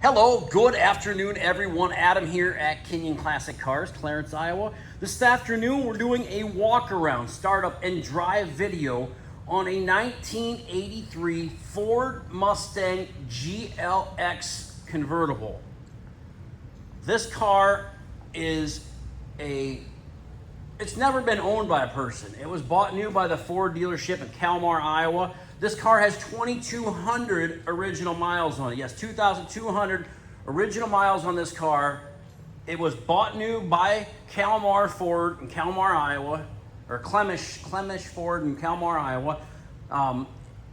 Hello, good afternoon everyone. Adam here at Kinion Classic Cars, Clarence, Iowa. This afternoon we're doing a walk around, startup and drive video on a 1983 Ford Mustang GLX Convertible. This car it's never been owned by a person. It was bought new by the Ford dealership in Kalmar, Iowa. This car has 2,200 original miles on it. Yes, 2,200 original miles on this car. It was bought new by Kalmar Ford in Kalmar, Iowa, or Clemish Ford in Kalmar, Iowa. And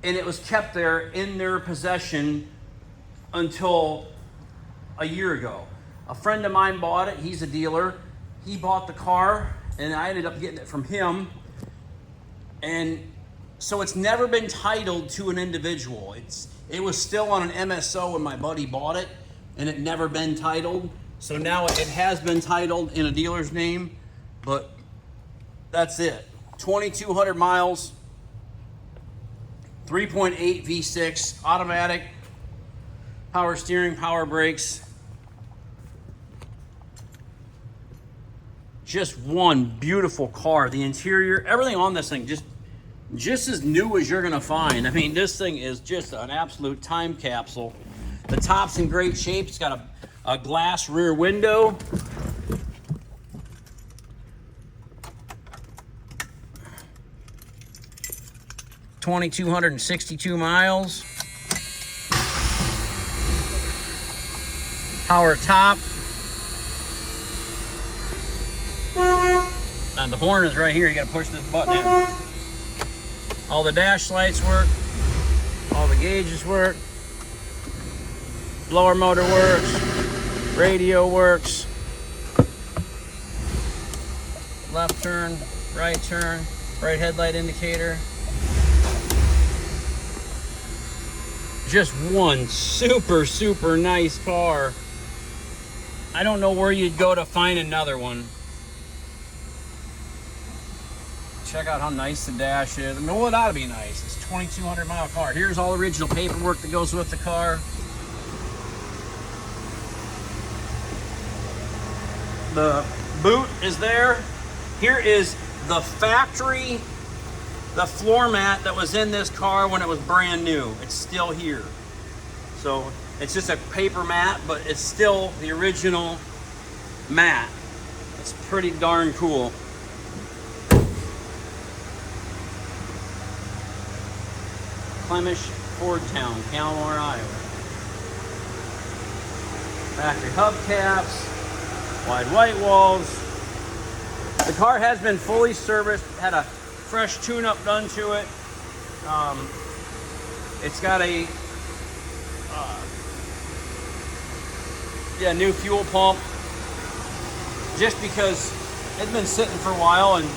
it was kept there in their possession until a year ago. A friend of mine bought it. He's a dealer. He bought the car, and I ended up getting it from him. And so it's never been titled to an individual. It was still on an MSO when my buddy bought it, and it never been titled. So now it has been titled in a dealer's name, but that's it. 2,200 miles, 3.8 V6, automatic, power steering, power brakes. Just one beautiful car. The interior, everything on this thing, just as new as you're gonna find. I mean, this thing is just an absolute time capsule. The top's in great shape. It's got a glass rear window. $2,262 miles. Power top. And the horn is right here. You gotta push this button in. All the dash lights work. All the gauges work. Blower motor works. Radio works. Left turn, right headlight indicator. Just one super nice car. I don't know where you'd go to find another one. Check out how nice the dash is. I mean, well, it ought to be nice. It's a 2,200 mile car. Here's all original paperwork that goes with the car. The boot is there. Here is the factory, the floor mat that was in this car when it was brand new. It's still here. So it's just a paper mat, but it's still the original mat. It's pretty darn cool. Clemish Ford Town, Kalmar, Iowa. Factory hubcaps, wide white walls. The car has been fully serviced, had a fresh tune-up done to it. It's got a new fuel pump. Just because it's been sitting for a while, and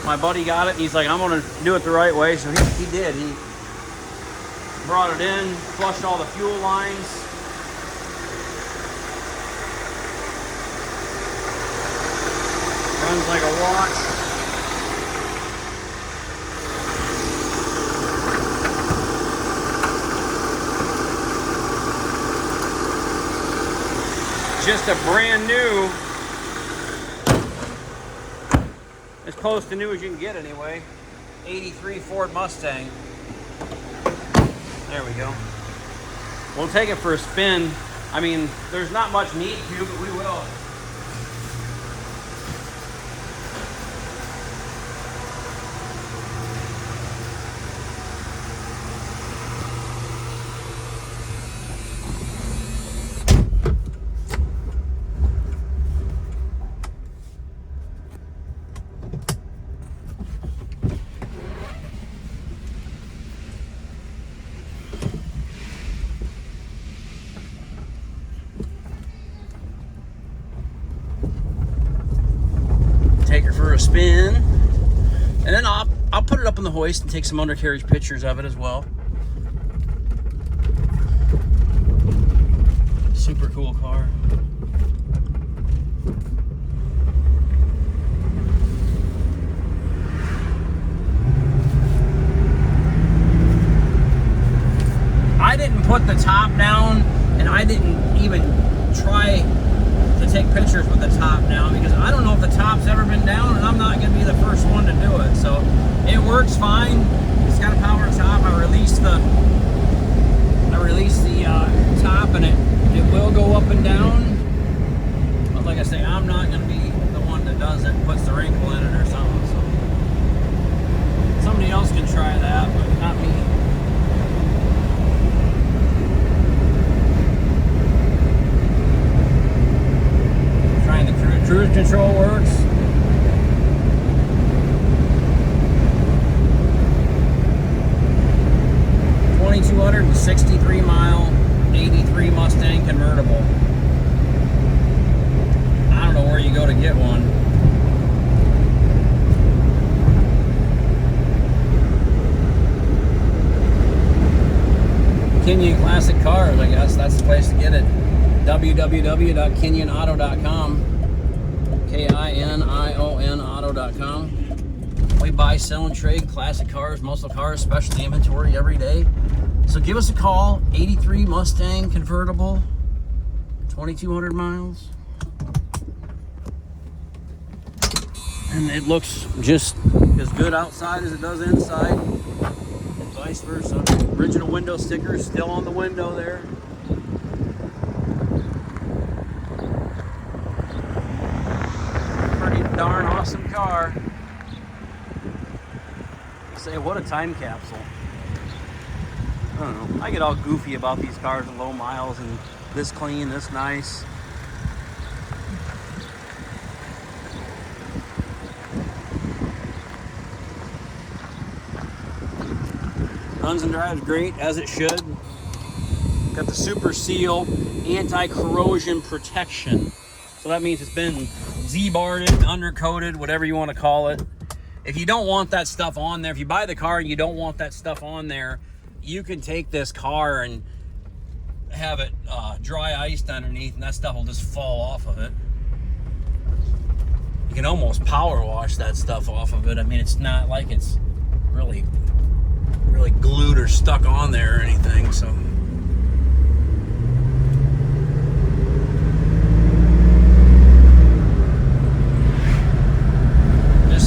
my buddy got it, and he's like, I'm gonna do it the right way. So he did. He brought it in, flushed all the fuel lines. Runs like a watch. Just a brand new, as close to new as you can get anyway, 83 Ford Mustang. There we go. We'll take it for a spin. I mean, there's not much need to, but we will. Take her for a spin, and then I'll put it up on the hoist and take some undercarriage pictures of it as well. Super cool car. I didn't put the top down And I didn't even try to take pictures with the top down because I don't know if the top's ever been down, and I'm not going to be the first one to do it. So it works fine. It's got a power top. I released the top, and it will go up and down. But like I say, I'm not going to be the one that does it, puts the wrinkle in it or something. So somebody else can try that, but not me. Trying the cruise control works. $2,263 mile 83 Mustang convertible. I don't know where you go to get one. Kinion Classic Cars, I guess that's the place to get it. www.kinionauto.com. K-I-N-I-O-N auto.com. We buy, sell, and trade classic cars, muscle cars, specialty inventory every day. So give us a call, 83 Mustang convertible, 2,200 miles. And it looks just as good outside as it does inside, and vice versa. Original window stickers still on the window there. Pretty darn awesome car. Say, what a time capsule. I don't know. I get all goofy about these cars and low miles and this clean, this nice. Runs and drives great, as it should. Got the Super Seal anti-corrosion protection. So that means it's been Z-barred, undercoated, whatever you want to call it. If you don't want that stuff on there, if you buy the car and you don't want that stuff on there, you can take this car and have it dry iced underneath, and that stuff will just fall off of it. You can almost power wash that stuff off of it. I mean, it's not like it's really glued or stuck on there or anything, so.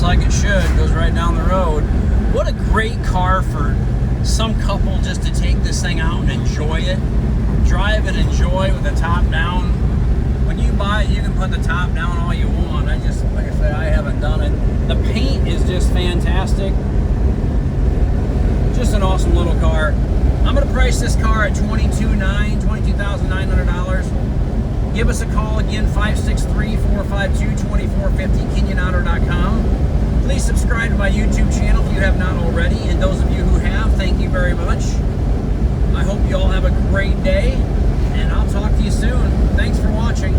Like it should, goes right down the road. What a great car for some couple just to take this thing out and enjoy it, drive and enjoy with the top down. When you buy it, you can put the top down all you want. Like I said, I haven't done it. The paint is just fantastic. Just an awesome little car. I'm gonna price this car at $22,900. Give us a call again, 563-452-2450, KinionAuto.com. Please subscribe to my YouTube channel if you have not already, and those of you who have, thank you very much. I hope you all have a great day, and I'll talk to you soon. Thanks for watching.